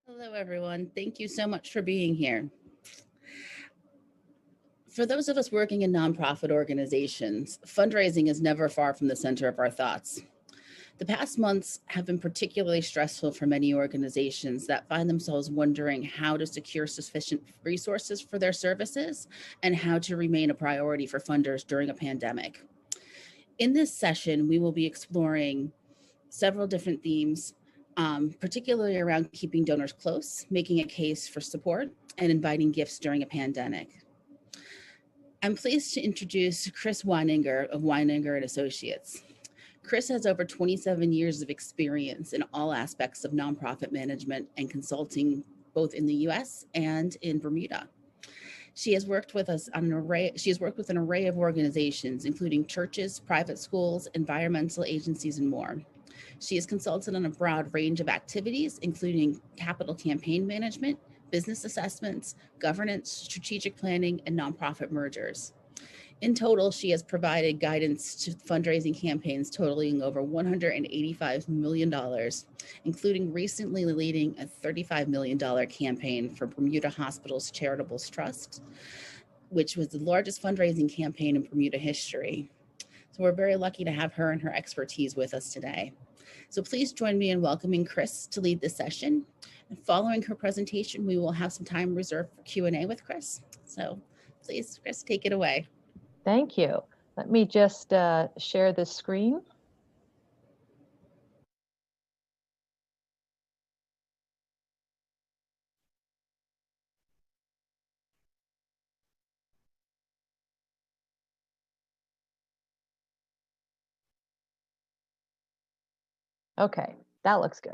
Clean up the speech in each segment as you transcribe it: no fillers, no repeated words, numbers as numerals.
Hello, everyone. Thank you so much for being here. For those of us working in nonprofit organizations, fundraising is never far from the center of our thoughts. The past months have been particularly stressful for many organizations that find themselves wondering how to secure sufficient resources for their services and how to remain a priority for funders during a pandemic. In this session, we will be exploring several different themes, particularly around keeping donors close, making a case for support, and inviting gifts during a pandemic. I'm pleased to introduce Chris Weininger of Weininger and Associates. Chris has over 27 years of experience in all aspects of nonprofit management and consulting, both in the US and in Bermuda. She has worked with an array of organizations, including churches, private schools, environmental agencies, and more. She has consulted on a broad range of activities, including capital campaign management, business assessments, governance, strategic planning, and nonprofit mergers. In total, she has provided guidance to fundraising campaigns totaling over $185 million, including recently leading a $35 million campaign for Bermuda Hospitals Charitable Trust, which was the largest fundraising campaign in Bermuda history. So we're very lucky to have her and her expertise with us today. So please join me in welcoming Chris to lead this session. And following her presentation, we will have some time reserved for Q&A with Chris. So please, Chris, take it away. Thank you. Let me just share this screen. Okay, that looks good.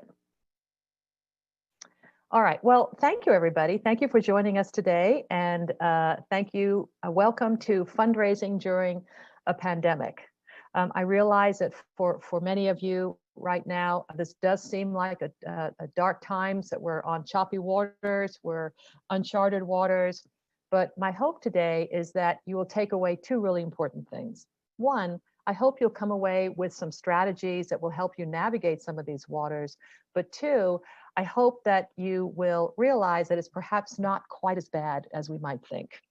All right, well, thank you, everybody. Thank you for joining us today. And thank you. Welcome to Fundraising During a Pandemic. I realize that for many of you right now, this does seem like a dark times, that we're on choppy waters, we're uncharted waters. But my hope today is that you will take away two really important things. One, I hope you'll come away with some strategies that will help you navigate some of these waters. But two, I hope that you will realize that it's perhaps not quite as bad as we might think.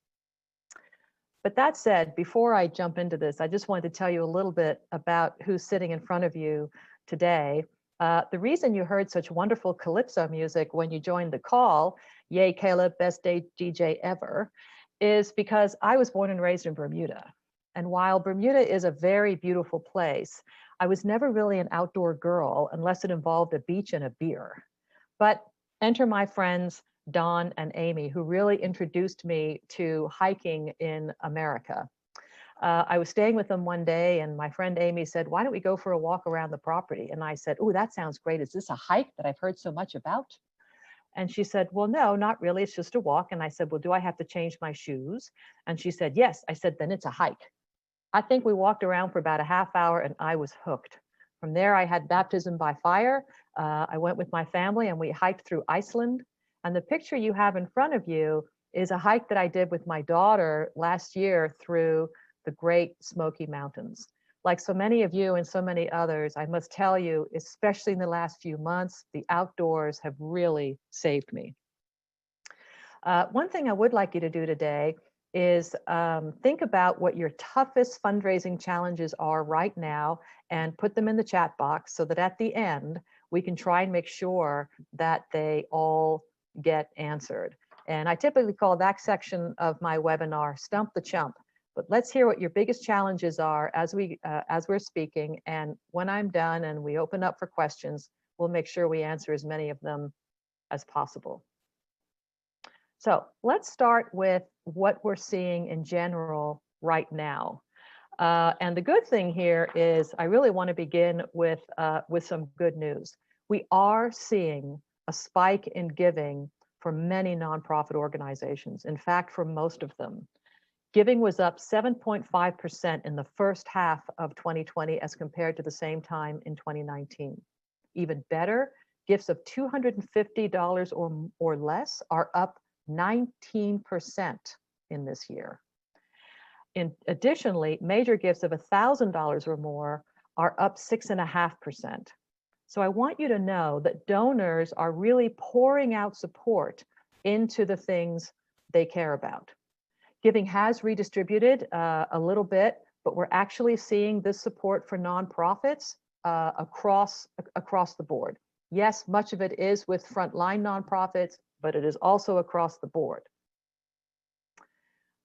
But that said, before I jump into this, I just wanted to tell you a little bit about who's sitting in front of you today. The reason you heard such wonderful calypso music when you joined the call, yay Caleb, best DJ ever, is because I was born and raised in Bermuda. And while Bermuda is a very beautiful place, I was never really an outdoor girl unless it involved a beach and a beer. But enter my friends, Don and Amy, who really introduced me to hiking in America. I was staying with them one day and my friend Amy said, why don't we go for a walk around the property? And I said, oh, that sounds great. Is this a hike that I've heard so much about? And she said, well, no, not really. It's just a walk. And I said, well, do I have to change my shoes? And she said, yes. I said, then it's a hike. I think we walked around for about a half hour and I was hooked. From there, I had baptism by fire. I went with my family and we hiked through Iceland. And the picture you have in front of you is a hike that I did with my daughter last year through the Great Smoky Mountains. Like so many of you and so many others, I must tell you, especially in the last few months, the outdoors have really saved me. One thing I would like you to do today is think about what your toughest fundraising challenges are right now and put them in the chat box so that at the end, we can try and make sure that they all get answered. And I typically call that section of my webinar Stump the Chump. But let's hear what your biggest challenges are as we're speaking. And when I'm done and we open up for questions, we'll make sure we answer as many of them as possible. So let's start with what we're seeing in general right now. And the good thing here is I really want to begin with some good news. We are seeing a spike in giving for many nonprofit organizations. In fact, for most of them. Giving was up 7.5% in the first half of 2020 as compared to the same time in 2019. Even better, gifts of $250 or less are up 19% in this year. Additionally, major gifts of $1,000 or more are up 6.5%. So I want you to know that donors are really pouring out support into the things they care about. Giving has redistributed a little bit, but we're actually seeing this support for nonprofits across the board. Yes, much of it is with frontline nonprofits, but it is also across the board.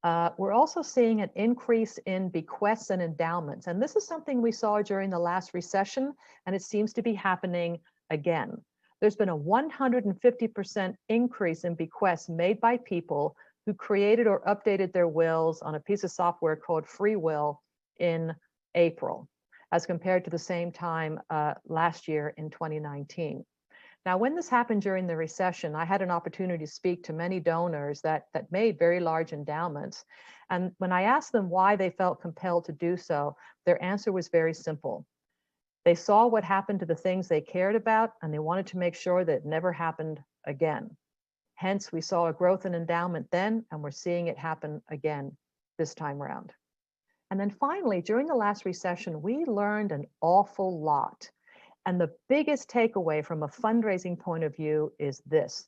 We're also seeing an increase in bequests and endowments. And this is something we saw during the last recession, and it seems to be happening again. There's been a 150% increase in bequests made by people who created or updated their wills on a piece of software called Free Will in April, as compared to the same time last year in 2019. Now, when this happened during the recession, I had an opportunity to speak to many donors that made very large endowments. And when I asked them why they felt compelled to do so, their answer was very simple. They saw what happened to the things they cared about, and they wanted to make sure that it never happened again. Hence, we saw a growth in endowment then, and we're seeing it happen again this time around. And then finally, during the last recession, we learned an awful lot. And the biggest takeaway from a fundraising point of view is this: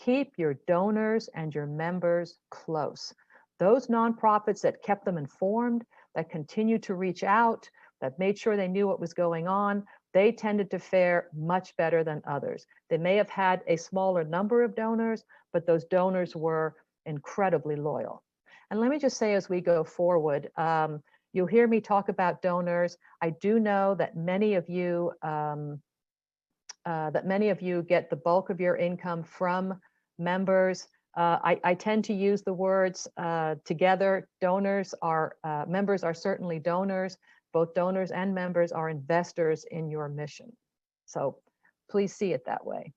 keep your donors and your members close. Those nonprofits that kept them informed, that continued to reach out, that made sure they knew what was going on, they tended to fare much better than others. They may have had a smaller number of donors, but those donors were incredibly loyal. And let me just say, as we go forward, you'll hear me talk about donors. I do know that many of you get the bulk of your income from members. I tend to use the words together. Donors are members are certainly donors. Both donors and members are investors in your mission. So please see it that way.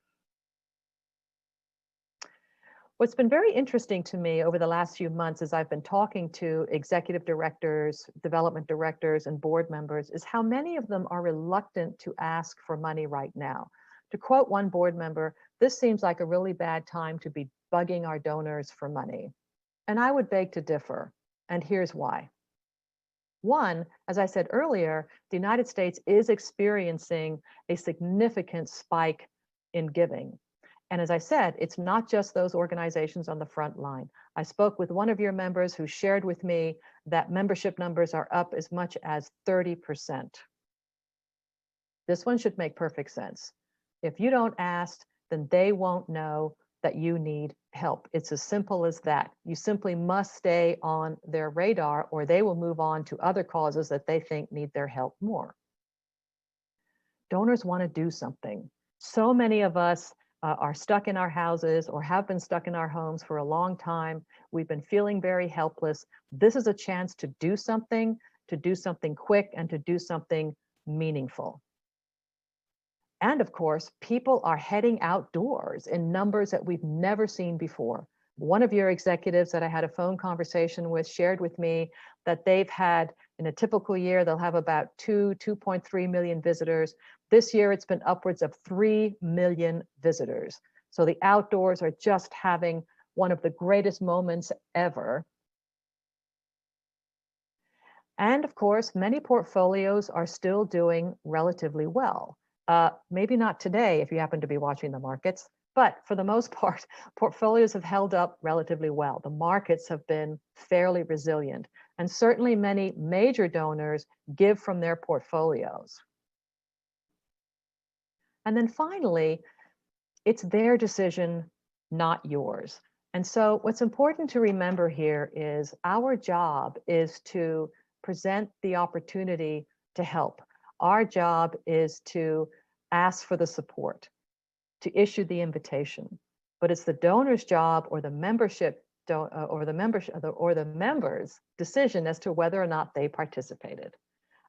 What's been very interesting to me over the last few months as I've been talking to executive directors, development directors, and board members is how many of them are reluctant to ask for money right now. To quote one board member, "This seems like a really bad time to be bugging our donors for money." And I would beg to differ, and here's why. One, as I said earlier, the United States is experiencing a significant spike in giving. And as I said, it's not just those organizations on the front line. I spoke with one of your members who shared with me that membership numbers are up as much as 30%. This one should make perfect sense. If you don't ask, then they won't know that you need help. It's as simple as that. You simply must stay on their radar, or they will move on to other causes that they think need their help more. Donors want to do something. So many of us are stuck in our houses or have been stuck in our homes for a long time. We've been feeling very helpless. This is a chance to do something quick, and to do something meaningful. And of course, people are heading outdoors in numbers that we've never seen before. One of your executives that I had a phone conversation with shared with me that they've had, in a typical year, they'll have about 2.3 million visitors. This year, it's been upwards of 3 million visitors. So the outdoors are just having one of the greatest moments ever. And of course, many portfolios are still doing relatively well. Maybe not today if you happen to be watching the markets, but for the most part, portfolios have held up relatively well. The markets have been fairly resilient, and certainly many major donors give from their portfolios. And then finally, it's their decision, not yours. And so what's important to remember here is our job is to present the opportunity to help. Our job is to ask for the support, to issue the invitation, but it's the donor's job or the membership or the members' decision as to whether or not they participated.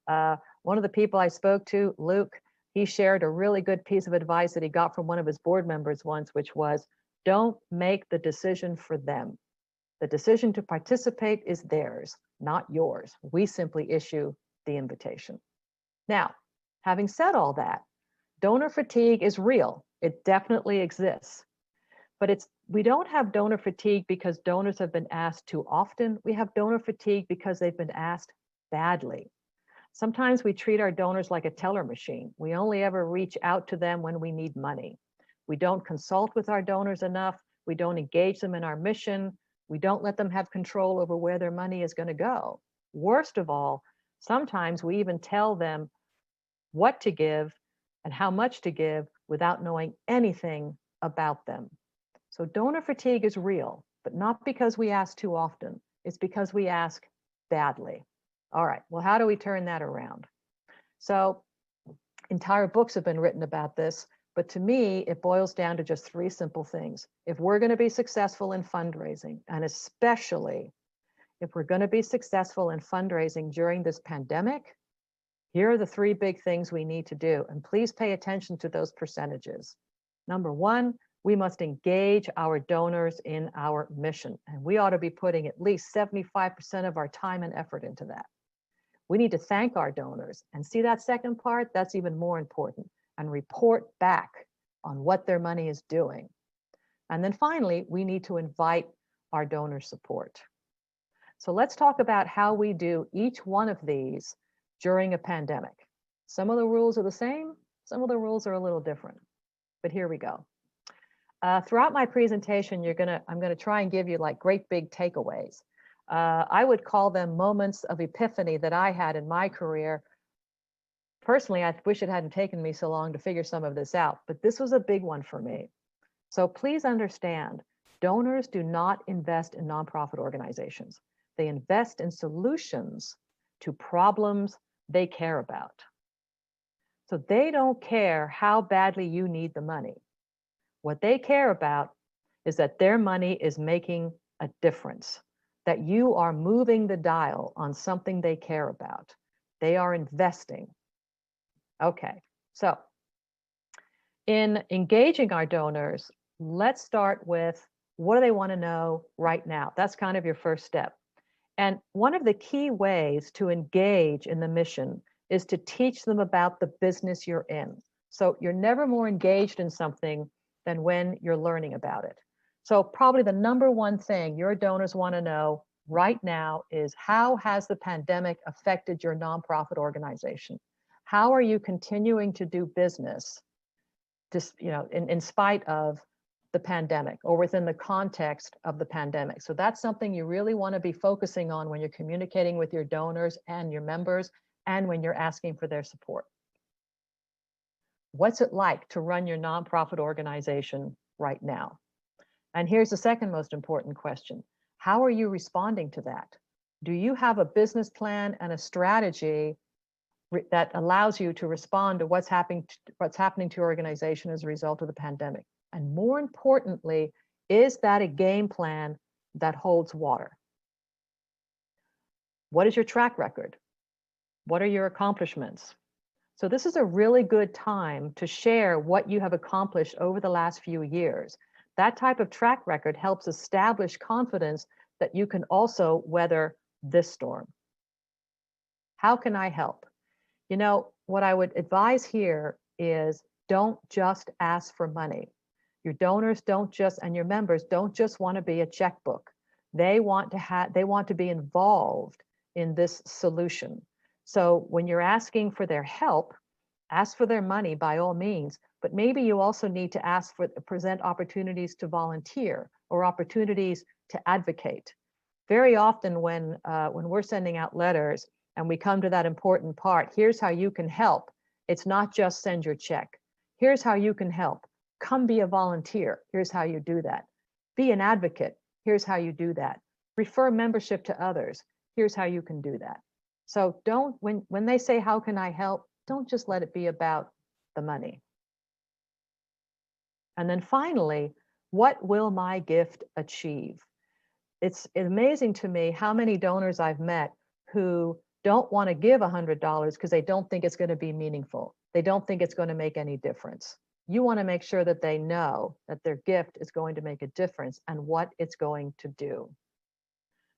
One of the people I spoke to, Luke, he shared a really good piece of advice that he got from one of his board members once, which was, don't make the decision for them. The decision to participate is theirs, not yours. We simply issue the invitation. Now, having said all that, donor fatigue is real. It definitely exists. But we don't have donor fatigue because donors have been asked too often. We have donor fatigue because they've been asked badly. Sometimes we treat our donors like a teller machine. We only ever reach out to them when we need money. We don't consult with our donors enough. We don't engage them in our mission. We don't let them have control over where their money is going to go. Worst of all, sometimes we even tell them what to give and how much to give without knowing anything about them. So donor fatigue is real, but not because we ask too often. It's because we ask badly. All right, well, how do we turn that around? So entire books have been written about this, but to me, it boils down to just three simple things. If we're going to be successful in fundraising, and especially if we're going to be successful in fundraising during this pandemic, here are the three big things we need to do. And please pay attention to those percentages. Number one, we must engage our donors in our mission. And we ought to be putting at least 75% of our time and effort into that. We need to thank our donors. And see that second part? That's even more important. And report back on what their money is doing. And then finally, we need to invite our donor support. So let's talk about how we do each one of these during a pandemic. Some of the rules are the same, some of the rules are a little different, but here we go. Throughout my presentation, I'm gonna try and give you like great big takeaways. I would call them moments of epiphany that I had in my career. Personally, I wish it hadn't taken me so long to figure some of this out, but this was a big one for me. So please understand, donors do not invest in nonprofit organizations. They invest in solutions to problems they care about. So they don't care how badly you need the money. What they care about is that their money is making a difference, that you are moving the dial on something they care about. They are investing. Okay, so in engaging our donors, let's start with what do they want to know right now? That's kind of your first step. And one of the key ways to engage in the mission is to teach them about the business you're in. So you're never more engaged in something than when you're learning about it. So probably the number one thing your donors want to know right now is, how has the pandemic affected your nonprofit organization? How are you continuing to do business just, in spite of the pandemic or within the context of the pandemic? So that's something you really want to be focusing on when you're communicating with your donors and your members and when you're asking for their support. What's it like to run your nonprofit organization right now? And here's the second most important question. How are you responding to that? Do you have a business plan and a strategy that allows you to respond to what's happening to your organization as a result of the pandemic? And more importantly, is that a game plan that holds water? What is your track record? What are your accomplishments? So this is a really good time to share what you have accomplished over the last few years. That type of track record helps establish confidence that you can also weather this storm. How can I help? What I would advise here is, don't just ask for money. Your donors and your members don't just want to be a checkbook. They want to be involved in this solution. So when you're asking for their help, ask for their money by all means, but maybe you also need to present opportunities to volunteer or opportunities to advocate. Very often when we're sending out letters and we come to that important part, here's how you can help. It's not just send your check. Here's how you can help. Come be a volunteer. Here's how you do that. Be an advocate. Here's how you do that. Refer membership to others. Here's how you can do that. So when they say, how can I help? Don't just let it be about the money. And then finally, what will my gift achieve? It's amazing to me how many donors I've met who don't want to give $100 because they don't think it's going to be meaningful. They don't think it's going to make any difference. You want to make sure that they know that their gift is going to make a difference and what it's going to do.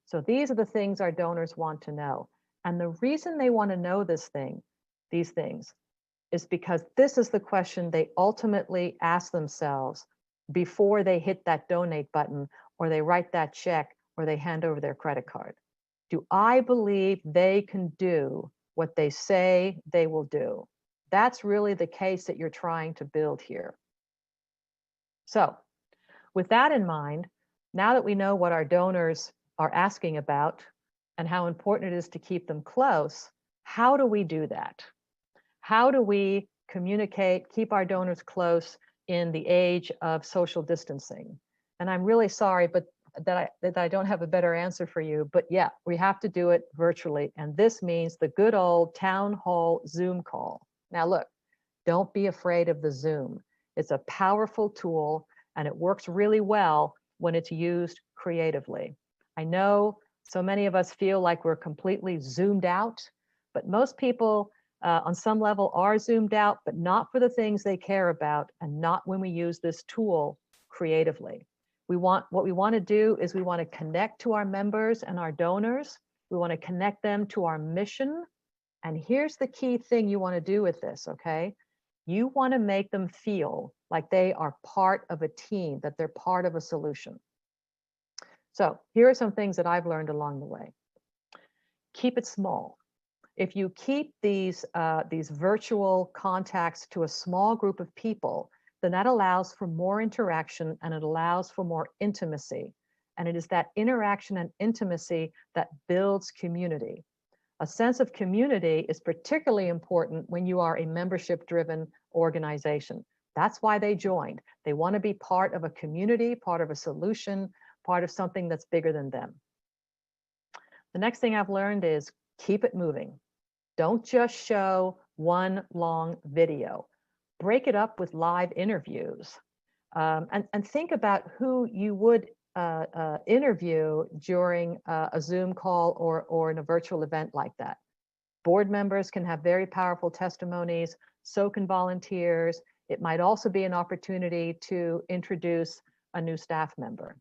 So these are the things our donors want to know. And the reason they want to know these things, is because this is the question they ultimately ask themselves before they hit that donate button, or they write that check, or they hand over their credit card. Do I believe they can do what they say they will do. That's really the case that you're trying to build here. So with that in mind, now that we know what our donors are asking about and how important it is to keep them close, how do we do that? How do we communicate, keep our donors close in the age of social distancing? And I'm really sorry, but that I don't have a better answer for you, but yeah, we have to do it virtually. And this means the good old town hall Zoom call. Now look, don't be afraid of the Zoom. It's a powerful tool and it works really well when it's used creatively. I know so many of us feel like we're completely zoomed out, but most people on some level are zoomed out, but not for the things they care about and not when we use this tool creatively. What we want to do is we want to connect to our members and our donors. We want to connect them to our mission. And here's the key thing you want to do with this, okay? You want to make them feel like they are part of a team, that they're part of a solution. So here are some things that I've learned along the way. Keep it small. If you keep these virtual contacts to a small group of people, then that allows for more interaction and it allows for more intimacy. And it is that interaction and intimacy that builds community. A sense of community is particularly important when you are a membership-driven organization. That's why they joined. They want to be part of a community, part of a solution, part of something that's bigger than them. The next thing I've learned is keep it moving. Don't just show one long video. Break it up with live interviews. And think about who you would interview during a Zoom call or in a virtual event like that. Board members can have very powerful testimonies, so can volunteers. It might also be an opportunity to introduce a new staff member.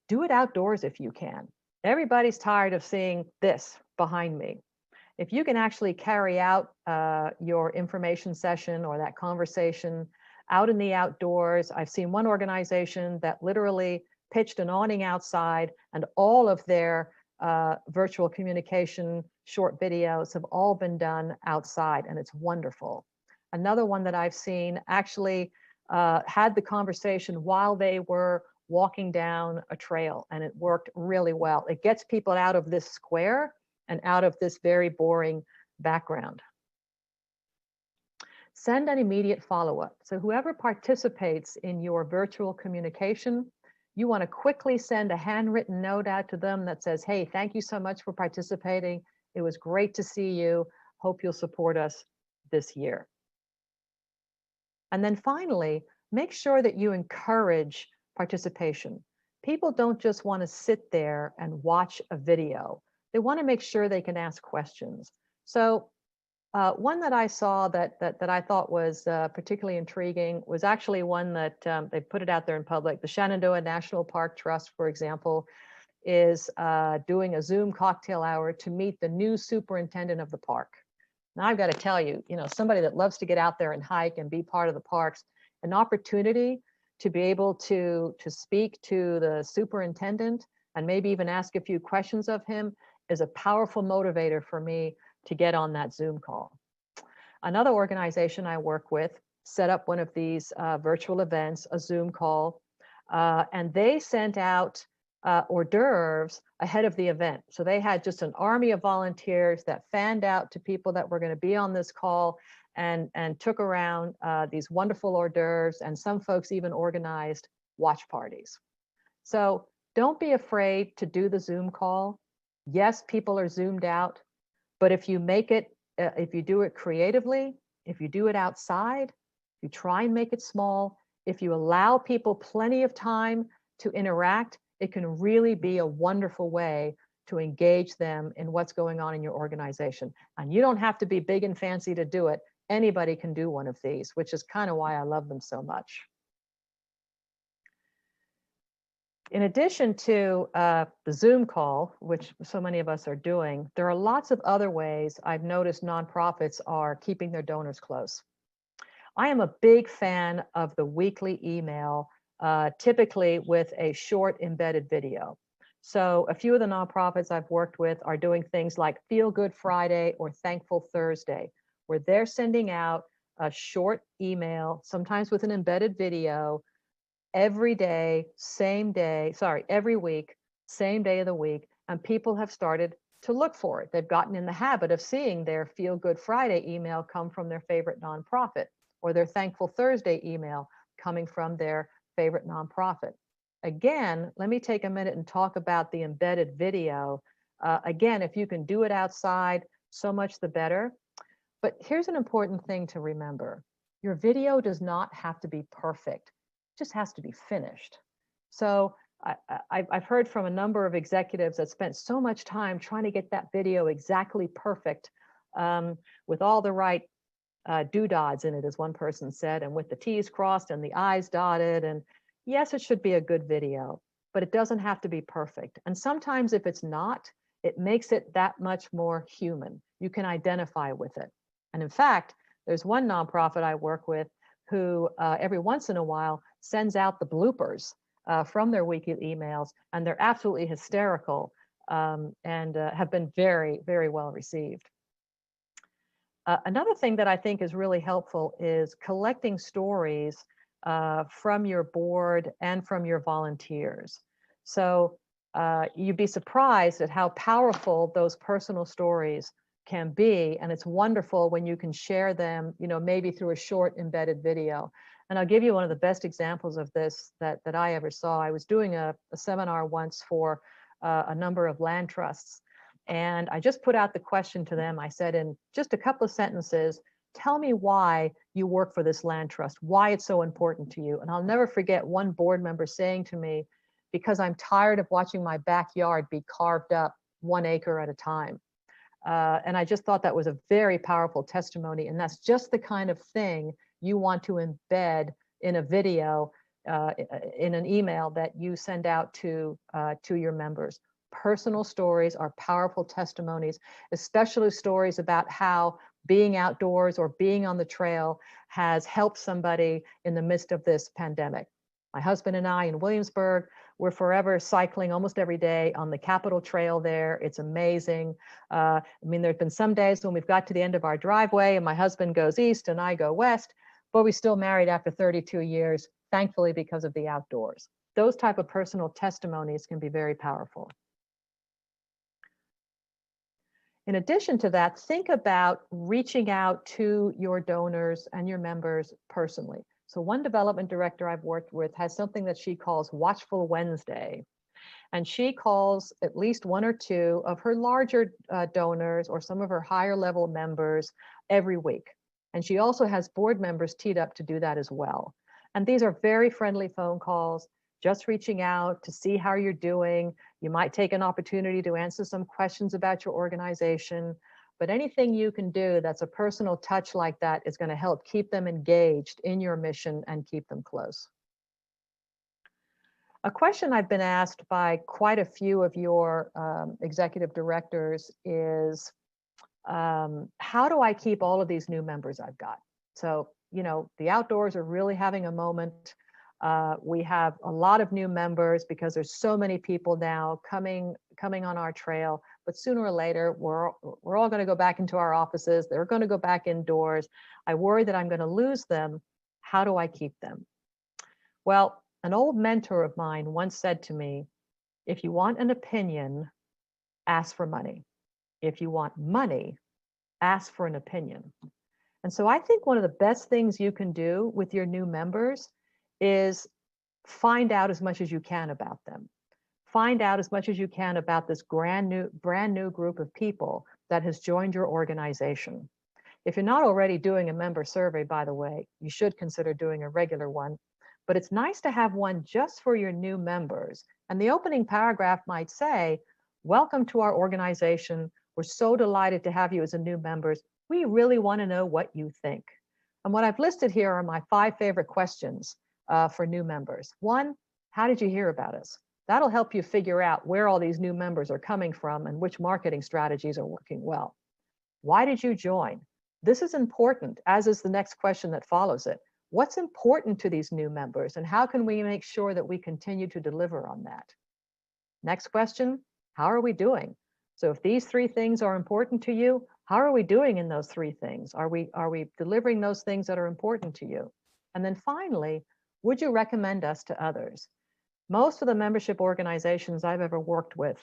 Do it outdoors if you can. Everybody's tired of seeing this behind me. If you can actually carry out your information session or that conversation out in the outdoors. I've seen one organization that literally pitched an awning outside and all of their virtual communication short videos have all been done outside and it's wonderful. Another one that I've seen actually had the conversation while they were walking down a trail and it worked really well. It gets people out of this square and out of this very boring background. Send an immediate follow-up. So whoever participates in your virtual communication, you want to quickly send a handwritten note out to them that says, hey, thank you so much for participating. It was great to see you. Hope you'll support us this year. And then finally, make sure that you encourage participation. People don't just want to sit there and watch a video. They want to make sure they can ask questions. So one that I saw that I thought was particularly intriguing was actually one that they put it out there in public. The Shenandoah National Park Trust, for example, is doing a Zoom cocktail hour to meet the new superintendent of the park. Now I've got to tell you, somebody that loves to get out there and hike and be part of the parks, an opportunity to be able to speak to the superintendent and maybe even ask a few questions of him is a powerful motivator for me to get on that Zoom call. Another organization I work with set up one of these virtual events, a Zoom call, and they sent out hors d'oeuvres ahead of the event. So they had just an army of volunteers that fanned out to people that were going to be on this call and took around these wonderful hors d'oeuvres, and some folks even organized watch parties. So don't be afraid to do the Zoom call. Yes, people are zoomed out. But if you make it, if you do it creatively, if you do it outside, if you try and make it small, if you allow people plenty of time to interact, it can really be a wonderful way to engage them in what's going on in your organization. And you don't have to be big and fancy to do it. Anybody can do one of these, which is kind of why I love them so much. In addition to the Zoom call, which so many of us are doing, there are lots of other ways I've noticed nonprofits are keeping their donors close. I am a big fan of the weekly email, typically with a short embedded video. So a few of the nonprofits I've worked with are doing things like Feel Good Friday or Thankful Thursday, where they're sending out a short email, sometimes with an embedded video, every day, every week, same day of the week. And people have started to look for it. They've gotten in the habit of seeing their Feel Good Friday email come from their favorite nonprofit, or their Thankful Thursday email coming from their favorite nonprofit. Again, let me take a minute and talk about the embedded video. Again, if you can do it outside, so much the better. But here's an important thing to remember. Your video does not have to be perfect. It just has to be finished. So I've heard from a number of executives that spent so much time trying to get that video exactly perfect, with all the right doodads in it, as one person said, and with the T's crossed and the I's dotted. And yes, it should be a good video, but it doesn't have to be perfect. And sometimes if it's not, it makes it that much more human. You can identify with it. And in fact, there's one nonprofit I work with who every once in a while sends out the bloopers from their weekly emails, and they're absolutely hysterical, and have been very, very well received. Another thing that I think is really helpful is collecting stories from your board and from your volunteers. So you'd be surprised at how powerful those personal stories can be. And it's wonderful when you can share them, maybe through a short embedded video. And I'll give you one of the best examples of this that I ever saw. I was doing a seminar once for a number of land trusts. And I just put out the question to them. I said, in just a couple of sentences, tell me why you work for this land trust, why it's so important to you. And I'll never forget one board member saying to me, because I'm tired of watching my backyard be carved up 1 acre at a time. And I just thought that was a very powerful testimony. And that's just the kind of thing you want to embed in a video, in an email that you send out to your members. Personal stories are powerful testimonies, especially stories about how being outdoors or being on the trail has helped somebody in the midst of this pandemic. My husband and I in Williamsburg, we're forever cycling almost every day on the Capitol Trail there. It's amazing. There've been some days when we've got to the end of our driveway and my husband goes east and I go west, but we're still married after 32 years, thankfully, because of the outdoors. Those type of personal testimonies can be very powerful. In addition to that, think about reaching out to your donors and your members personally. So one development director I've worked with has something that she calls Watchful Wednesday. And she calls at least 1 or 2 of her larger donors or some of her higher level members every week. And she also has board members teed up to do that as well. And these are very friendly phone calls, just reaching out to see how you're doing. You might take an opportunity to answer some questions about your organization, but anything you can do that's a personal touch like that is going to help keep them engaged in your mission and keep them close. A question I've been asked by quite a few of your executive directors is, how do I keep all of these new members I've got? So, the outdoors are really having a moment. We have a lot of new members because there's so many people now coming on our trail, but sooner or later, we're all going to go back into our offices. They're going to go back indoors. I worry that I'm going to lose them. How do I keep them? Well, an old mentor of mine once said to me, if you want an opinion, ask for money. If you want money, ask for an opinion. And so I think one of the best things you can do with your new members is find out as much as you can about them. Find out as much as you can about this brand new group of people that has joined your organization. If you're not already doing a member survey, by the way, you should consider doing a regular one. But it's nice to have one just for your new members. And the opening paragraph might say, welcome to our organization. We're so delighted to have you as a new members. We really want to know what you think. And what I've listed here are my 5 favorite questions for new members. 1, how did you hear about us? That'll help you figure out where all these new members are coming from and which marketing strategies are working well. Why did you join? This is important, as is the next question that follows it. What's important to these new members and how can we make sure that we continue to deliver on that? Next question, how are we doing? So if these 3 things are important to you, how are we doing in those 3 things? Are we delivering those things that are important to you? And then finally, would you recommend us to others? Most of the membership organizations I've ever worked with,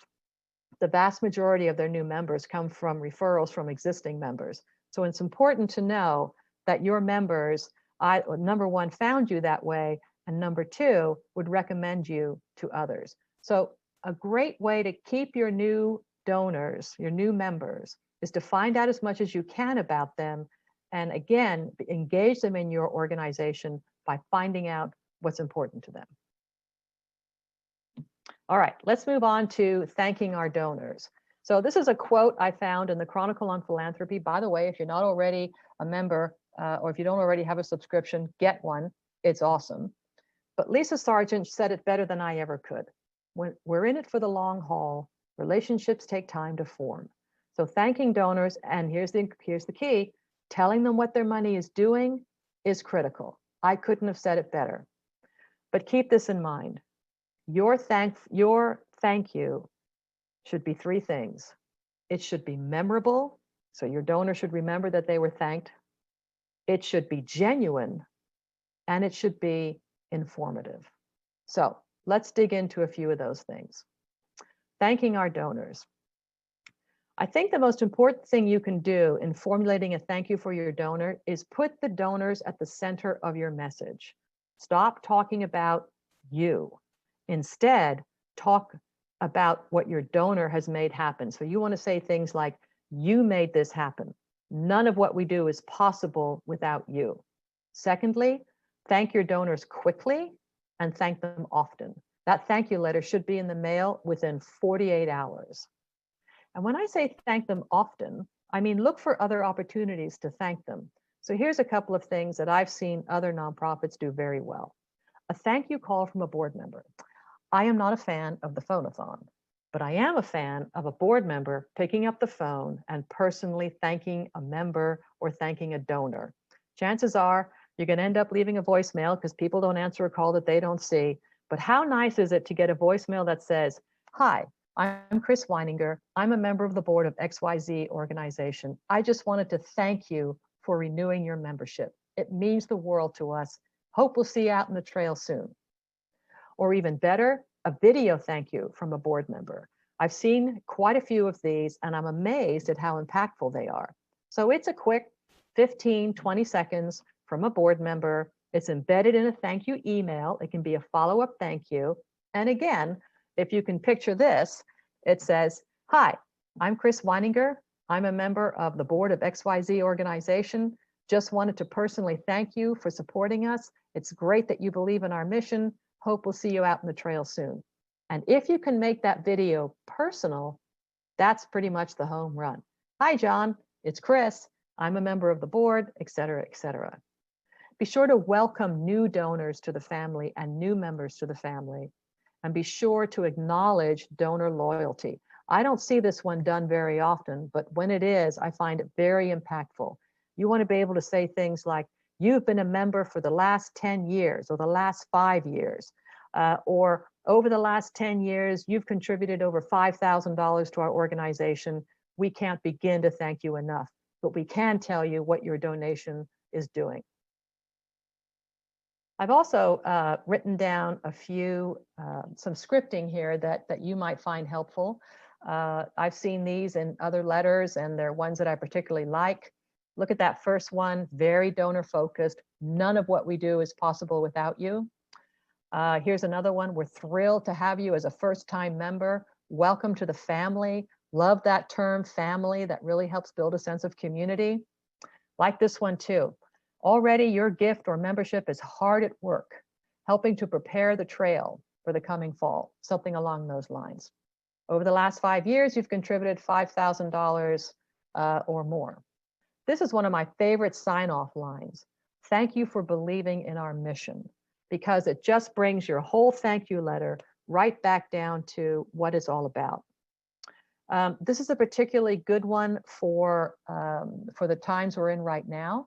the vast majority of their new members come from referrals from existing members. So it's important to know that your members, number one, found you that way, and number two, would recommend you to others. So a great way to keep your new donors, your new members, is to find out as much as you can about them, and again, engage them in your organization by finding out what's important to them. All right, let's move on to thanking our donors. So this is a quote I found in the Chronicle on Philanthropy. By the way, if you're not already a member, or if you don't already have a subscription, get one. It's awesome. But Lisa Sargent said it better than I ever could. When we're in it for the long haul, relationships take time to form. So thanking donors, and here's the key, telling them what their money is doing is critical. I couldn't have said it better. But keep this in mind. Your thank you should be 3 things. It should be memorable, so your donor should remember that they were thanked. It should be genuine, and it should be informative. So let's dig into a few of those things. Thanking our donors. I think the most important thing you can do in formulating a thank you for your donor is put the donors at the center of your message. Stop talking about you. Instead, talk about what your donor has made happen. So you want to say things like, you made this happen. None of what we do is possible without you. Secondly, thank your donors quickly and thank them often. That thank you letter should be in the mail within 48 hours. And when I say thank them often, I mean look for other opportunities to thank them. So here's a couple of things that I've seen other nonprofits do very well. A thank you call from a board member. I am not a fan of the phone-a-thon, but I am a fan of a board member picking up the phone and personally thanking a member or thanking a donor. Chances are you're going to end up leaving a voicemail because people don't answer a call that they don't see. But how nice is it to get a voicemail that says, hi, I'm Chris Weininger. I'm a member of the board of XYZ organization. I just wanted to thank you for renewing your membership. It means the world to us. Hope we'll see you out in the trail soon. Or even better, a video thank you from a board member. I've seen quite a few of these, and I'm amazed at how impactful they are. So it's a quick 15, 20 seconds from a board member. It's embedded in a thank you email. It can be a follow-up thank you. And again, if you can picture this, it says, hi, I'm Chris Weininger. I'm a member of the board of XYZ organization. Just wanted to personally thank you for supporting us. It's great that you believe in our mission. Hope we'll see you out in the trail soon. And if you can make that video personal, that's pretty much the home run. Hi, John, it's Chris. I'm a member of the board, et cetera, et cetera. Be sure to welcome new donors to the family and new members to the family. And be sure to acknowledge donor loyalty. I don't see this one done very often, but when it is, I find it very impactful. You want to be able to say things like, you've been a member for the last 10 years or the last 5 years, or over the last 10 years, you've contributed over $5,000 to our organization. We can't begin to thank you enough, but we can tell you what your donation is doing. I've also written down a few, some scripting here that you might find helpful. I've seen these in other letters, and they're ones that I particularly like. Look at that first one, very donor focused. None of what we do is possible without you. Here's another one. We're thrilled to have you as a first-time member. Welcome to the family. Love that term, family. That really helps build a sense of community. Like this one too. Already your gift or membership is hard at work, helping to prepare the trail for the coming fall, something along those lines. Over the last 5 years, you've contributed $5,000 or more. This is one of my favorite sign-off lines. Thank you for believing in our mission, because it just brings your whole thank you letter right back down to what it's all about. This is a particularly good one for the times we're in right now.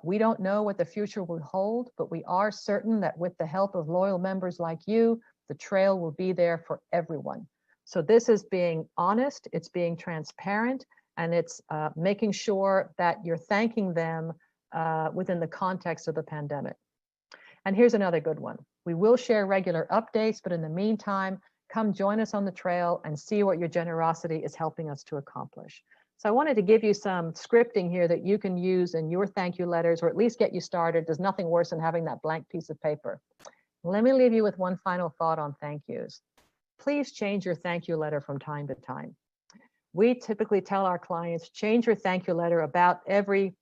We don't know what the future will hold, but we are certain that with the help of loyal members like you, The trail will be there for everyone. So this is being honest, it's being transparent, and it's making sure that you're thanking them within the context of the pandemic. And here's another good one. We will share regular updates, but in the meantime, come join us on the trail and see what your generosity is helping us to accomplish. So I wanted to give you some scripting here that you can use in your thank you letters, or at least get you started. There's nothing worse than having that blank piece of paper. Let me leave you with one final thought on thank yous. Please change your thank you letter from time to time. We typically tell our clients, change your thank you letter about every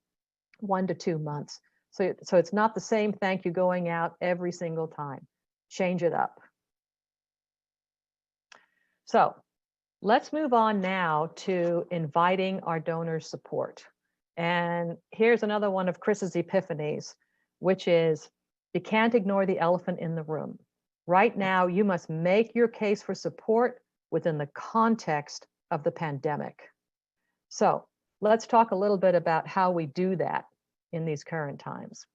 1 to 2 months. So it's not the same thank you going out every single time. Change it up. So let's move on now to inviting our donors' support. And here's another one of Chris's epiphanies, which is you can't ignore the elephant in the room. Right now, you must make your case for support within the context of the pandemic. So let's talk a little bit about how we do that in these current times.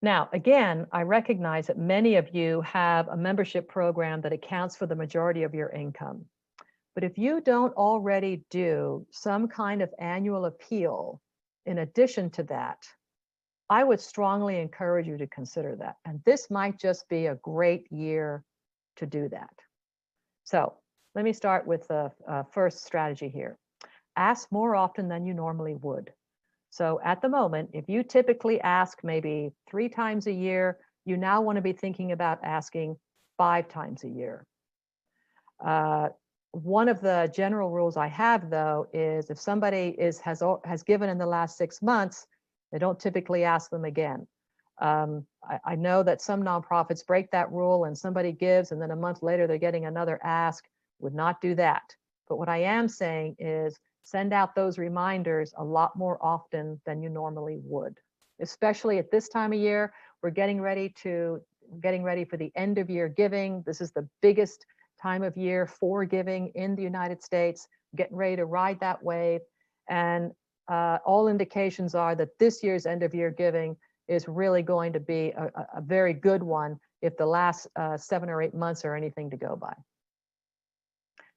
Now, again, I recognize that many of you have a membership program that accounts for the majority of your income. But if you don't already do some kind of annual appeal in addition to that, I would strongly encourage you to consider that. And this might just be a great year to do that. So let me start with the first strategy here. Ask more often than you normally would. So at the moment, if you typically ask maybe 3 times a year, you now want to be thinking about asking 5 times a year. One of the general rules I have, though, is if somebody has given in the last 6 months, they don't typically ask them again. I know that some nonprofits break that rule and somebody gives and then a month later they're getting another ask. Would not do that. But what I am saying is send out those reminders a lot more often than you normally would, especially at this time of year. We're getting ready for the end of year giving. This is the biggest time of year for giving in the United States, getting ready to ride that wave. And all indications are that this year's end of year giving is really going to be a very good one if the last 7 or 8 months are anything to go by.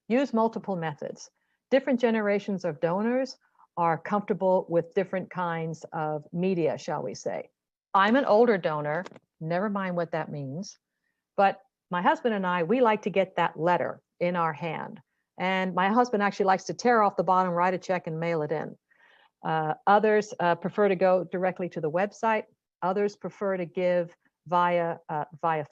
Use multiple methods. Different generations of donors are comfortable with different kinds of media, shall we say. I'm an older donor, never mind what that means, but my husband and I, we like to get that letter in our hand. And my husband actually likes to tear off the bottom, write a check and mail it in. Others prefer to go directly to the website. Others prefer to give via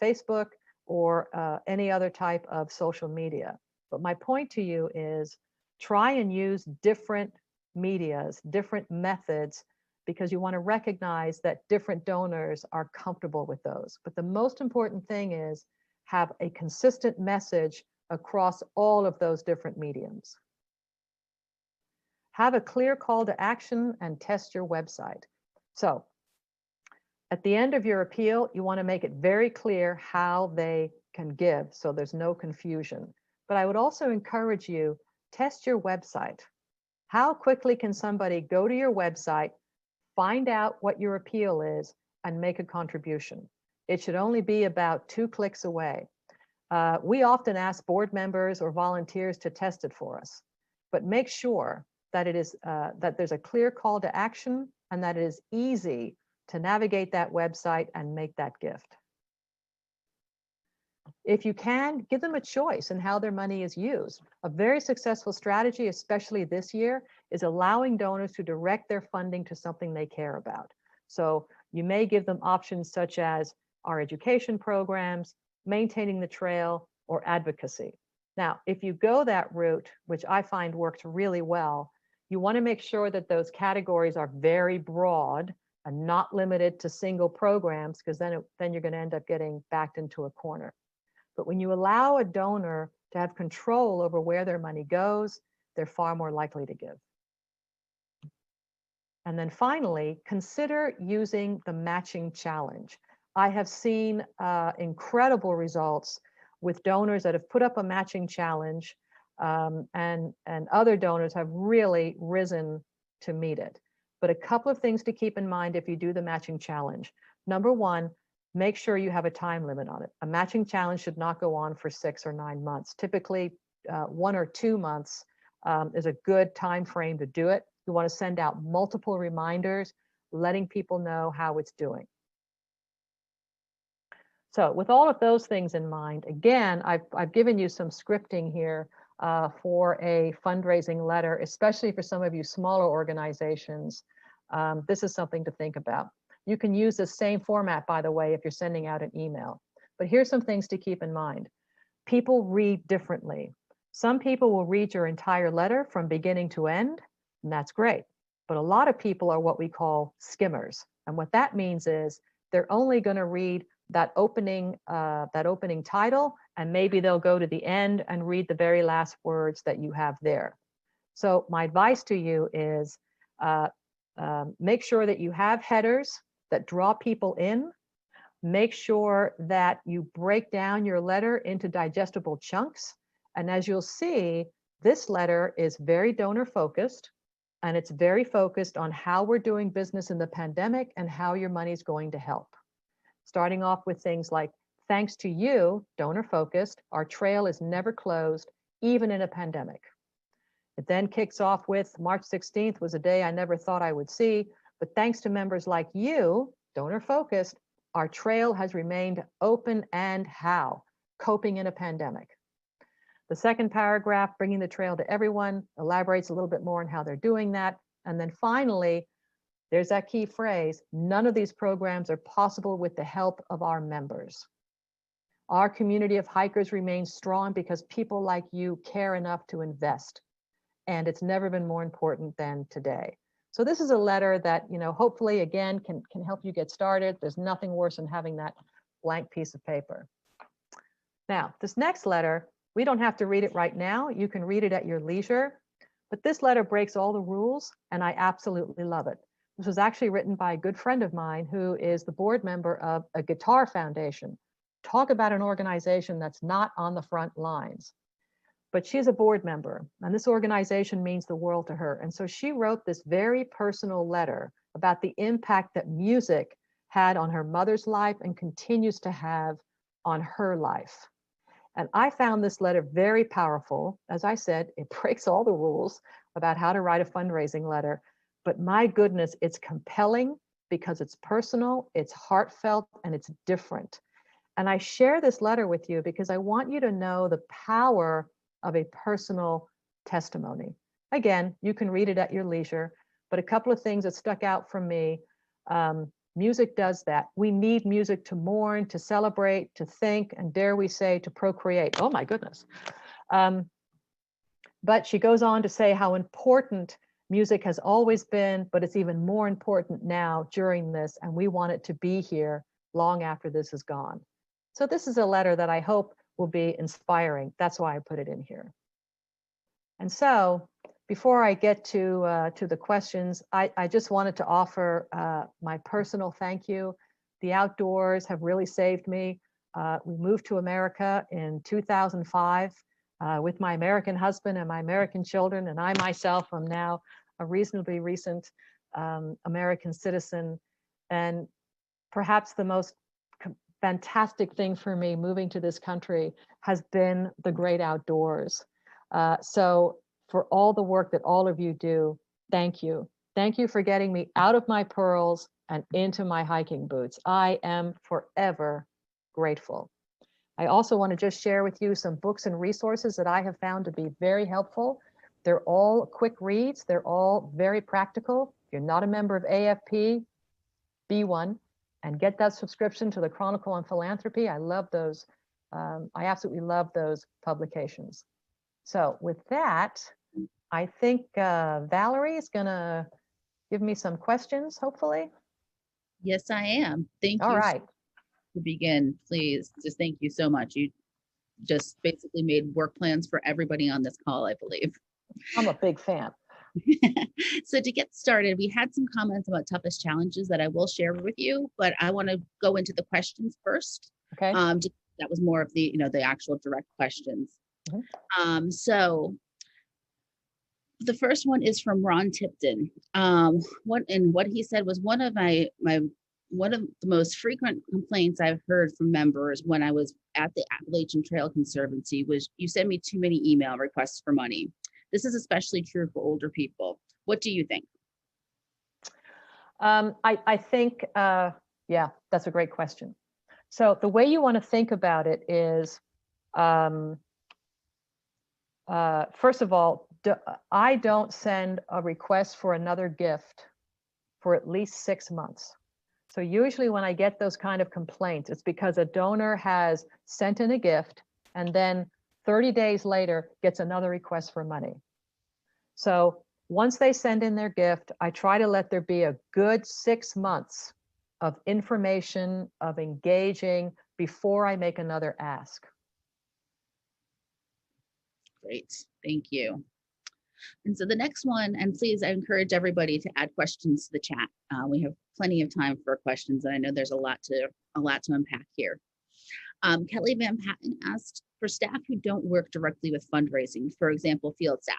Facebook or any other type of social media. But my point to you is try and use different medias, different methods, because you want to recognize that different donors are comfortable with those. But the most important thing is have a consistent message across all of those different mediums. Have a clear call to action and test your website. So at the end of your appeal, you want to make it very clear how they can give so there's no confusion. But I would also encourage you, test your website. How quickly can somebody go to your website, find out what your appeal is, and make a contribution? It should only be about 2 clicks away. We often ask board members or volunteers to test it for us, but make sure that it is that there's a clear call to action and that it is easy to navigate that website and make that gift. If you can, give them a choice in how their money is used. A very successful strategy, especially this year, is allowing donors to direct their funding to something they care about. So you may give them options such as our education programs, maintaining the trail, or advocacy. Now, if you go that route, which I find works really well, you want to make sure that those categories are very broad and not limited to single programs, because then you're going to end up getting backed into a corner. But when you allow a donor to have control over where their money goes, they're far more likely to give. And then finally, consider using the matching challenge. I have seen incredible results with donors that have put up a matching challenge, and other donors have really risen to meet it. But a couple of things to keep in mind if you do the matching challenge. Number one, make sure you have a time limit on it. A matching challenge should not go on for 6 or 9 months. Typically, 1 or 2 months is a good time frame to do it. You want to send out multiple reminders, letting people know how it's doing. So with all of those things in mind, again, I've given you some scripting here for a fundraising letter, especially for some of you smaller organizations. This is something to think about. You can use the same format, by the way, if you're sending out an email. But here's some things to keep in mind. People read differently. Some people will read your entire letter from beginning to end, and that's great. But a lot of people are what we call skimmers. And what that means is they're only going to read that opening title, and maybe they'll go to the end and read the very last words that you have there. So my advice to you is make sure that you have headers that draw people in. Make sure that you break down your letter into digestible chunks. And as you'll see, this letter is very donor focused, and it's very focused on how we're doing business in the pandemic and how your money is going to help. Starting off with things like, thanks to you, donor focused, our trail is never closed, even in a pandemic. It then kicks off with March 16th was a day I never thought I would see, but thanks to members like you, donor focused, our trail has remained open and how? Coping in a pandemic. The second paragraph, bringing the trail to everyone, elaborates a little bit more on how they're doing that. And then finally, there's that key phrase, none of these programs are possible with the help of our members. Our community of hikers remains strong because people like you care enough to invest. And it's never been more important than today. So this is a letter that, hopefully, again, can help you get started. There's nothing worse than having that blank piece of paper. Now, this next letter, we don't have to read it right now. You can read it at your leisure. But this letter breaks all the rules, and I absolutely love it. This was actually written by a good friend of mine who is the board member of a guitar foundation. Talk about an organization that's not on the front lines. But she's a board member, and this organization means the world to her. And so she wrote this very personal letter about the impact that music had on her mother's life and continues to have on her life. And I found this letter very powerful. As I said, it breaks all the rules about how to write a fundraising letter. But my goodness, it's compelling because it's personal, it's heartfelt, and it's different. And I share this letter with you because I want you to know the power of a personal testimony. Again, you can read it at your leisure, but a couple of things that stuck out from me. Music does that. We need music to mourn, to celebrate, to think, and dare we say, to procreate. Oh my goodness. But she goes on to say how important music has always been, but it's even more important now during this, and we want it to be here long after this is gone. So this is a letter that I hope will be inspiring. That's why I put it in here. And so before I get to the questions, I just wanted to offer my personal thank you. The outdoors have really saved me. We moved to America in 2005 with my American husband and my American children, and I myself am now a reasonably recent American citizen. And perhaps the most fantastic thing for me moving to this country has been the great outdoors. So for all the work that all of you do, thank you. Thank you for getting me out of my pearls and into my hiking boots. I am forever grateful. I also want to just share with you some books and resources that I have found to be very helpful. They're all quick reads. They're all very practical. If you're not a member of AFP, be one and get that subscription to the Chronicle on Philanthropy. I love those. I absolutely love those publications. So with that, I think Valerie is going to give me some questions, hopefully. Yes, I am. Thank All you. right. To begin, please, just thank you so much. You just basically made work plans for everybody on this call, I believe. I'm a big fan. So to get started, we had some comments about toughest challenges that I will share with you, but I want to go into the questions first. Okay. That was more of the, the actual direct questions. Mm-hmm. So the first one is from Ron Tipton. What he said was one of my one of the most frequent complaints I've heard from members when I was at the Appalachian Trail Conservancy was, you send me too many email requests for money. This is especially true for older people. What do you think? I think, yeah, that's a great question. So the way you want to think about it is, first of all, I don't send a request for another gift for at least 6 months. So usually when I get those kind of complaints, it's because a donor has sent in a gift and then 30 days later gets another request for money. So once they send in their gift, I try to let there be a good 6 months of information, of engaging before I make another ask. Great, thank you. And so the next one, and please, I encourage everybody to add questions to the chat. We have plenty of time for questions, and I know there's a lot to unpack here. Kelly Van Patten asked, for staff who don't work directly with fundraising, for example, field staff,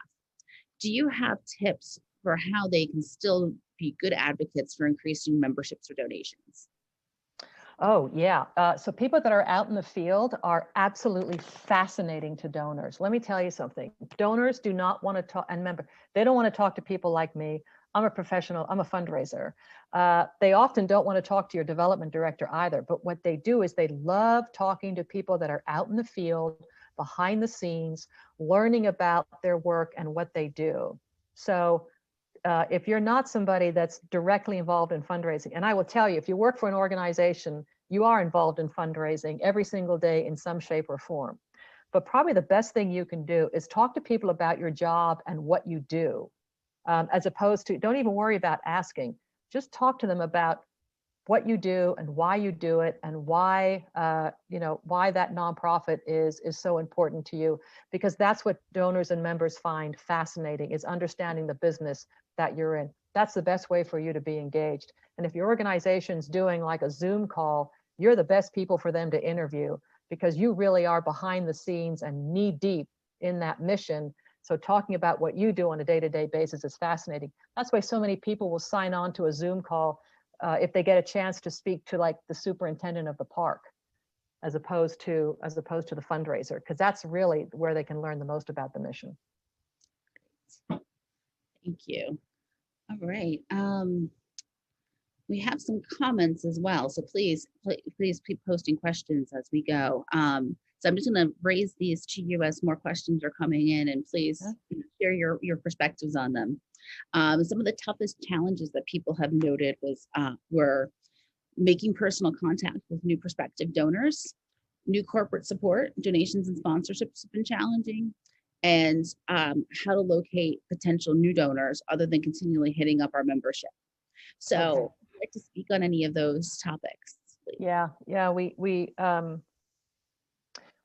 do you have tips for how they can still be good advocates for increasing memberships or donations? Oh, yeah. So people that are out in the field are absolutely fascinating to donors. Let me tell you something. Donors do not want to talk, and remember, they don't want to talk to people like me. I'm a professional, I'm a fundraiser. They often don't want to talk to your development director either, but what they do is they love talking to people that are out in the field, behind the scenes, learning about their work and what they do. So if you're not somebody that's directly involved in fundraising, and I will tell you, if you work for an organization, you are involved in fundraising every single day in some shape or form. But probably the best thing you can do is talk to people about your job and what you do, as opposed to, don't even worry about asking. Just talk to them about what you do and why you do it, and why why that nonprofit is so important to you, because that's what donors and members find fascinating, is understanding the business that you're in. That's the best way for you to be engaged. And if your organization's doing like a Zoom call, you're the best people for them to interview, because you really are behind the scenes and knee deep in that mission. So talking about what you do on a day-to-day basis is fascinating. That's why so many people will sign on to a Zoom call if they get a chance to speak to like the superintendent of the park, as opposed to the fundraiser, because that's really where they can learn the most about the mission. Thank you. All right. We have some comments as well, so please keep posting questions as we go. So I'm just going to raise these to you as more questions are coming in, and please share your perspectives on them. Some of the toughest challenges that people have noted were making personal contact with new prospective donors, new corporate support, donations and sponsorships have been challenging, and how to locate potential new donors other than continually hitting up our membership. So okay. I'd like to speak on any of those topics, please. Yeah,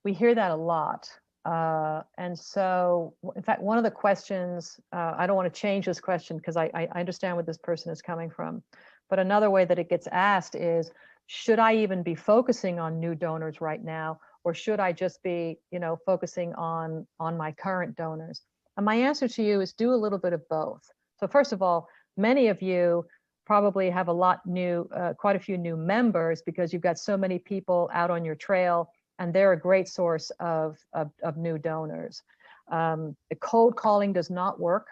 we hear that a lot. And so, in fact, one of the questions, I don't want to change this question because I understand where this person is coming from, but another way that it gets asked is, should I even be focusing on new donors right now, or should I just be, focusing on my current donors? And my answer to you is do a little bit of both. So first of all, many of you probably have quite a few new members because you've got so many people out on your trail, and they're a great source of new donors. The cold calling does not work.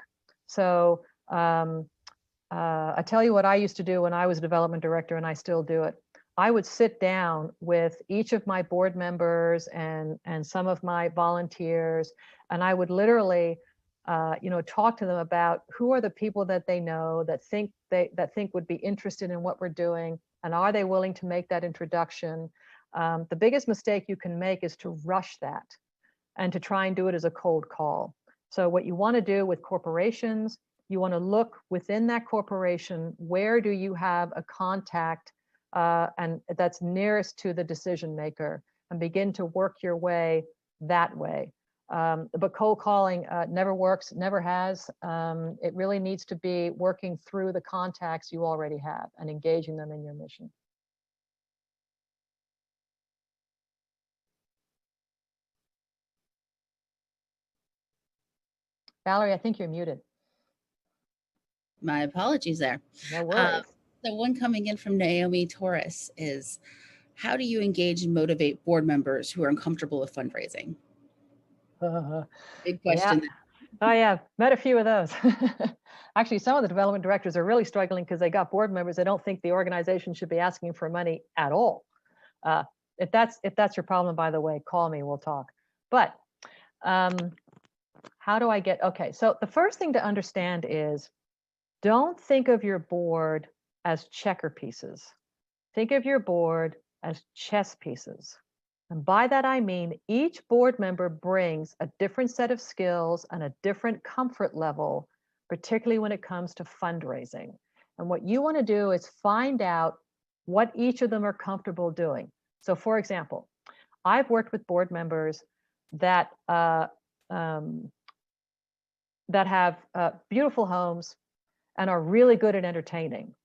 So I tell you what I used to do when I was a development director, and I still do it. I would sit down with each of my board members and some of my volunteers, and I would literally talk to them about who are the people that they know that think would be interested in what we're doing, and are they willing to make that introduction. The biggest mistake you can make is to rush that and to try and do it as a cold call. So what you want to do with corporations, you want to look within that corporation, where do you have a contact and that's nearest to the decision maker, and begin to work your way that way. But cold calling never works, never has. It really needs to be working through the contacts you already have and engaging them in your mission. Valerie, I think you're muted. My apologies there. No worries. The one coming in from Naomi Torres is, how do you engage and motivate board members who are uncomfortable with fundraising? Big Yeah. question. Oh yeah, met a few of those. Actually, some of the development directors are really struggling because they got board members that don't think the organization should be asking for money at all. If that's your problem, by the way, call me, we'll talk. But how do I get, okay, so the first thing to understand is, don't think of your board as checker pieces. Think of your board as chess pieces. And by that, I mean each board member brings a different set of skills and a different comfort level, particularly when it comes to fundraising. And what you want to do is find out what each of them are comfortable doing. So for example, I've worked with board members that that have beautiful homes and are really good at entertaining.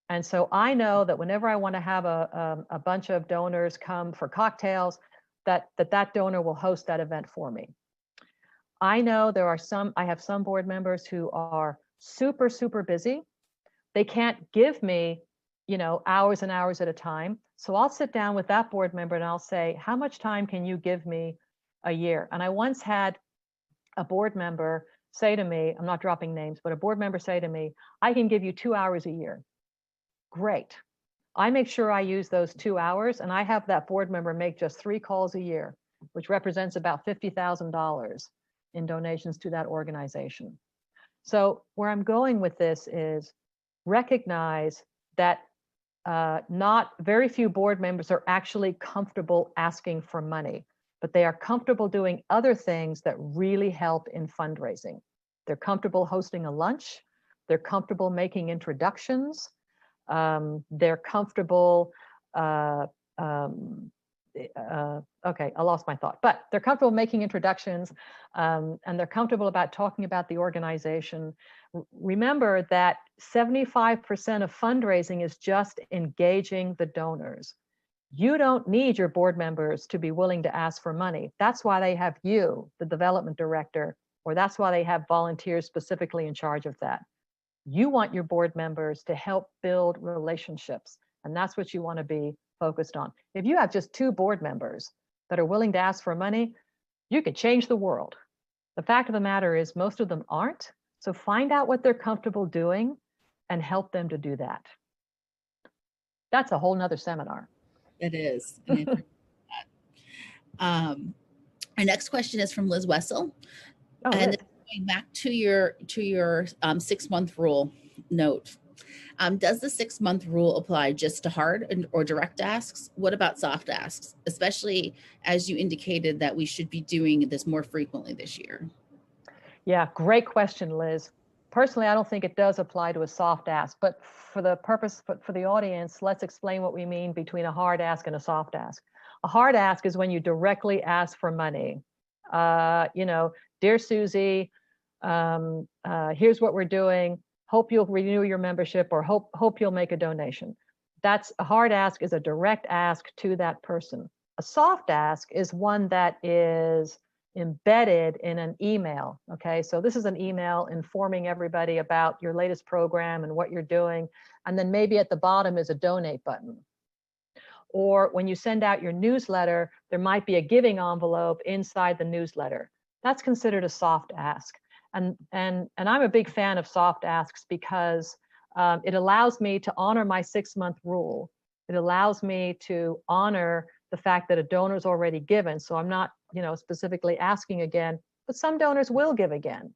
And so I know that whenever I want to have a bunch of donors come for cocktails, that donor will host that event for me. I know I have some board members who are super, super busy. They can't give me, hours and hours at a time. So I'll sit down with that board member and I'll say, how much time can you give me a year? And I once had a board member say to me, I'm not dropping names, but a board member say to me, I can give you 2 hours a year. Great. I make sure I use those 2 hours, and I have that board member make just 3 calls a year, which represents about $50,000 in donations to that organization. So where I'm going with this is recognize that not very few board members are actually comfortable asking for money, but they are comfortable doing other things that really help in fundraising. They're comfortable hosting a lunch. They're comfortable making introductions. They're comfortable, okay, I lost my thought, but they're comfortable making introductions, and they're comfortable about talking about the organization. Remember that 75% of fundraising is just engaging the donors. You don't need your board members to be willing to ask for money. That's why they have you, the development director, or that's why they have volunteers specifically in charge of that. You want your board members to help build relationships, and that's what you want to be focused on. If you have just 2 board members that are willing to ask for money, you could change the world. The fact of the matter is most of them aren't, so find out what they're comfortable doing and help them to do that. That's a whole nother seminar. It is. Our next question is from Liz Wessel. Oh, and Liz. Going back to your 6-month rule note, does the 6-month rule apply just to hard or direct asks? What about soft asks, especially as you indicated that we should be doing this more frequently this year? Yeah, great question, Liz. Personally, I don't think it does apply to a soft ask, but for the purpose, for the audience, let's explain what we mean between a hard ask and a soft ask. A hard ask is when you directly ask for money. Dear Susie, here's what we're doing. Hope you'll renew your membership, or hope you'll make a donation. That's a hard ask, is a direct ask to that person. A soft ask is one that is embedded in an email. Okay, so this is an email informing everybody about your latest program and what you're doing. And then maybe at the bottom is a donate button. Or when you send out your newsletter, there might be a giving envelope inside the newsletter. That's considered a soft ask. And I'm a big fan of soft asks because it allows me to honor my 6-month rule. It allows me to honor the fact that a donor's already given. So I'm not, specifically asking again, but some donors will give again.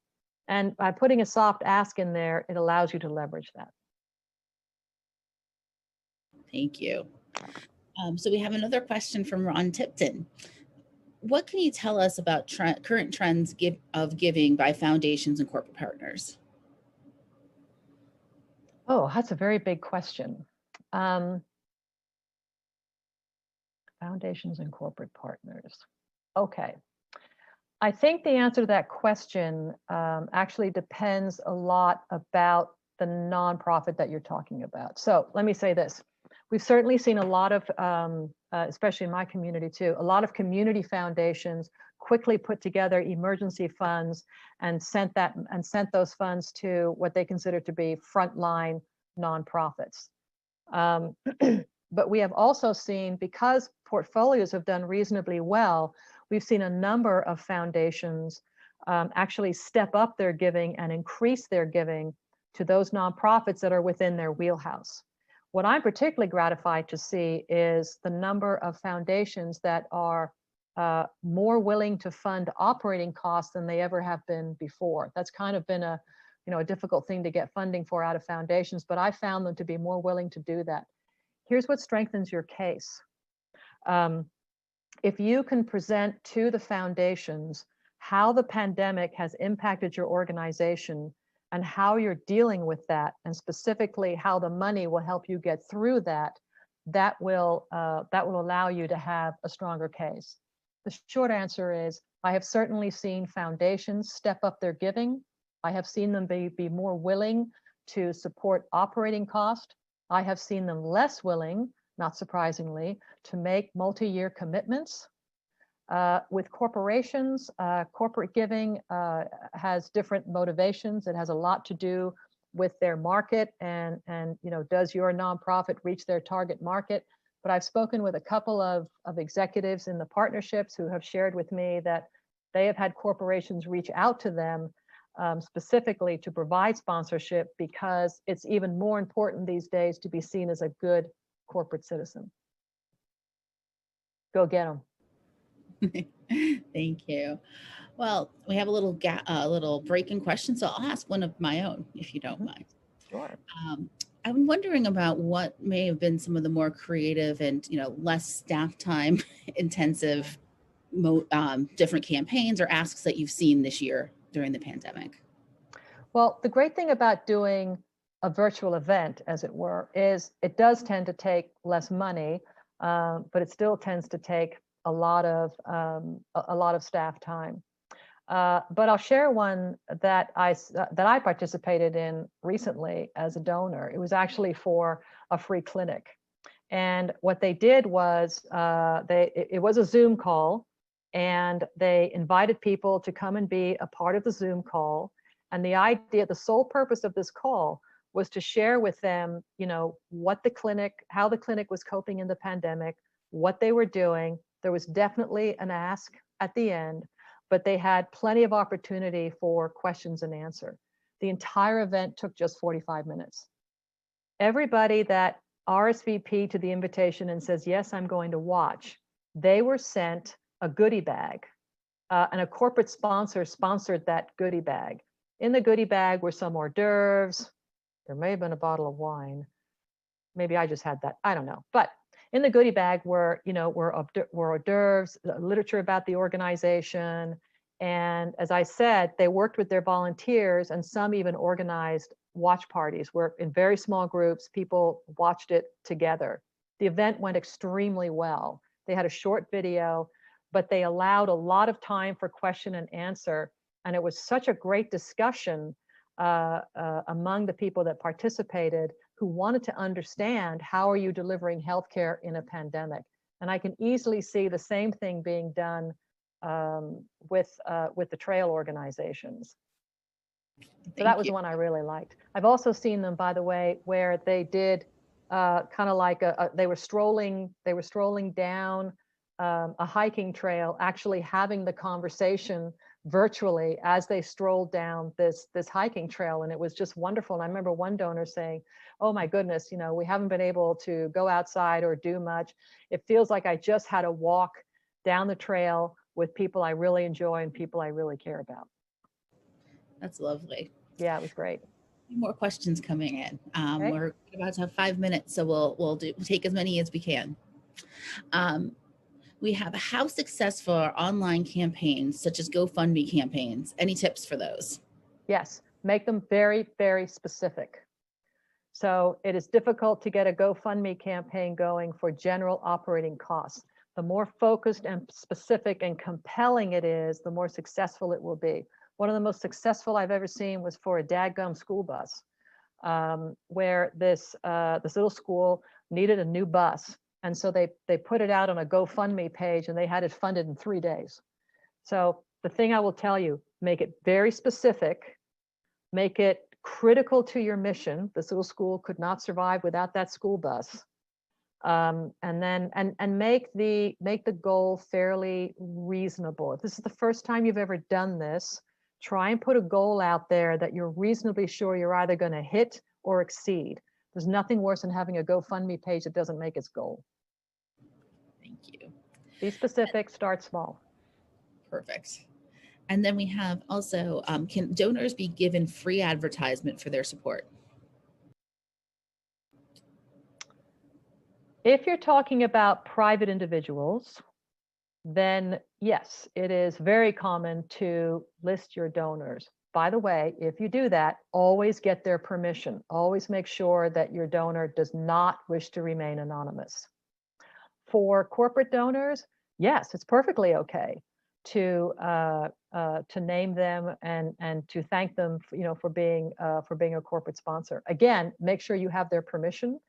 And by putting a soft ask in there, it allows you to leverage that. Thank you. So we have another question from Ron Tipton. What can you tell us about current trends of giving by foundations and corporate partners? Oh, that's a very big question. Foundations and corporate partners. Okay. I think the answer to that question actually depends a lot about the nonprofit that you're talking about. So let me say this. We've certainly seen a lot of, especially in my community too, a lot of community foundations quickly put together emergency funds and sent those funds to what they consider to be frontline nonprofits. But we have also seen, because portfolios have done reasonably well, we've seen a number of foundations actually step up their giving and increase their giving to those nonprofits that are within their wheelhouse. What I'm particularly gratified to see is the number of foundations that are more willing to fund operating costs than they ever have been before. That's kind of been a difficult thing to get funding for out of foundations, but I found them to be more willing to do that. Here's what strengthens your case. If you can present to the foundations how the pandemic has impacted your organization and how you're dealing with that, and specifically how the money will help you get through that, that will allow you to have a stronger case. The short answer is, I have certainly seen foundations step up their giving. I have seen them be more willing to support operating cost. I have seen them less willing, not surprisingly, to make multi-year commitments. With corporations, corporate giving has different motivations. It has a lot to do with their market and does your nonprofit reach their target market? But I've spoken with a couple of executives in the partnerships who have shared with me that they have had corporations reach out to them specifically to provide sponsorship, because it's even more important these days to be seen as a good corporate citizen. Go get them. Thank you. Well, we have a little break in questions, so I'll ask one of my own, if you don't mind. Sure. I'm wondering about what may have been some of the more creative and less staff time intensive different campaigns or asks that you've seen this year during the pandemic. Well, the great thing about doing a virtual event, as it were, is it does tend to take less money, but it still tends to take a lot of staff time. But I'll share one that I participated in recently as a donor. It was actually for a free clinic, and what they did was it was a Zoom call, and they invited people to come and be a part of the Zoom call. And the sole purpose of this call was to share with them, how the clinic was coping in the pandemic, what they were doing. There was definitely an ask at the end, but they had plenty of opportunity for questions and answer. The entire event took just 45 minutes. Everybody that RSVP to the invitation and says, yes, I'm going to watch, they were sent a goodie bag, and a corporate sponsor sponsored that goodie bag. In the goodie bag were some hors d'oeuvres. There may have been a bottle of wine. Maybe I just had that. I don't know. But in the goodie bag were hors d'oeuvres, literature about the organization. And as I said, they worked with their volunteers, and some even organized watch parties where in very small groups, people watched it together. The event went extremely well. They had a short video, but they allowed a lot of time for question and answer. And it was such a great discussion among the people that participated, who wanted to understand, how are you delivering healthcare in a pandemic? And I can easily see the same thing being done with the trail organizations. So that was the one I really liked. I've also seen them, by the way, where they did kind of like they were strolling down a hiking trail, actually having the conversation virtually as they strolled down this hiking trail. And it was just wonderful. And I remember one donor saying, oh my goodness, we haven't been able to go outside or do much. It feels like I just had a walk down the trail with people I really enjoy and people I really care about. That's lovely. Yeah, it was great. More questions coming in. Okay. We're about to have 5 minutes, so we'll take as many as we can. We have how successful are online campaigns such as GoFundMe campaigns? Any tips for those? Yes, make them very, very specific. So it is difficult to get a GoFundMe campaign going for general operating costs. The more focused and specific and compelling it is, the more successful it will be. One of the most successful I've ever seen was for a dadgum school bus, where this little school needed a new bus. And so they put it out on a GoFundMe page, and they had it funded in 3 days. So the thing I will tell you, make it very specific, make it critical to your mission. This little school could not survive without that school bus. And then make the goal fairly reasonable. If this is the first time you've ever done this, try and put a goal out there that you're reasonably sure you're either going to hit or exceed. There's nothing worse than having a GoFundMe page that doesn't make its goal. Thank you. Be specific, start small. Perfect. And then we have also, can donors be given free advertisement for their support? If you're talking about private individuals, then yes, it is very common to list your donors. By the way, if you do that, always get their permission. Always make sure that your donor does not wish to remain anonymous. For corporate donors, yes, it's perfectly okay to name them and to thank them, for being a corporate sponsor. Again, make sure you have their permission.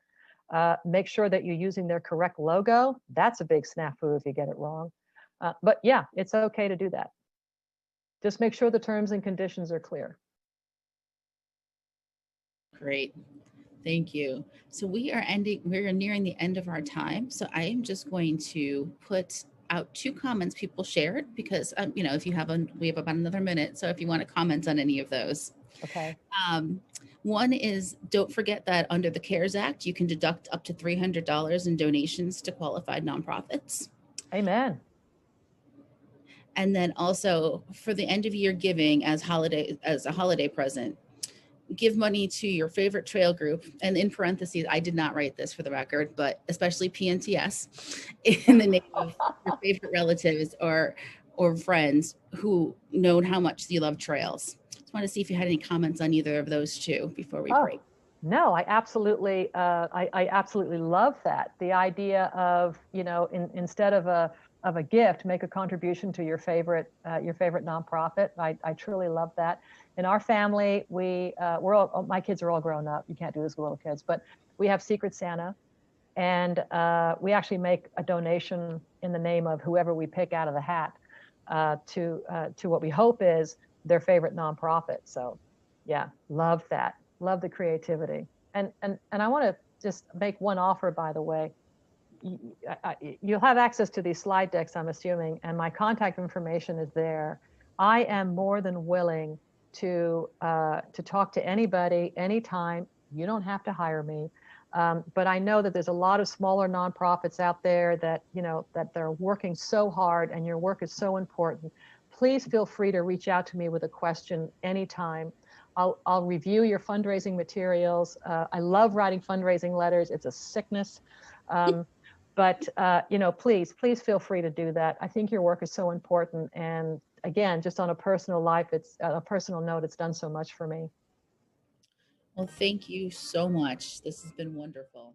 Make sure that you're using their correct logo. That's a big snafu if you get it wrong. But yeah, it's okay to do that. Just make sure the terms and conditions are clear. Great. Thank you. So we're nearing the end of our time. So I am just going to put out 2 comments people shared because, if you have we have about another minute. So if you want to comment on any of those. Okay. One is, don't forget that under the CARES Act, you can deduct up to $300 in donations to qualified nonprofits. Amen. And then also for the end of year giving as a holiday present, give money to your favorite trail group. And in parentheses, I did not write this for the record, but especially PNTS, in the name of your favorite relatives or friends who know how much you love trails. Just want to see if you had any comments on either of those 2 before we break. No, I absolutely love that. The idea of, instead of a gift, make a contribution to your favorite nonprofit. I truly love that. In our family, my kids are all grown up. You can't do this with little kids, but we have Secret Santa, and we actually make a donation in the name of whoever we pick out of the hat to what we hope is their favorite nonprofit. So, yeah, love that. Love the creativity. And I want to just make one offer, by the way. You'll have access to these slide decks, I'm assuming, and my contact information is there. I am more than willing to talk to anybody, anytime. You don't have to hire me. But I know that there's a lot of smaller nonprofits out there that, that they're working so hard, and your work is so important. Please feel free to reach out to me with a question anytime. I'll review your fundraising materials. I love writing fundraising letters. It's a sickness. But please feel free to do that. I think your work is so important. And again, just on a personal note, it's done so much for me. Well, thank you so much. This has been wonderful.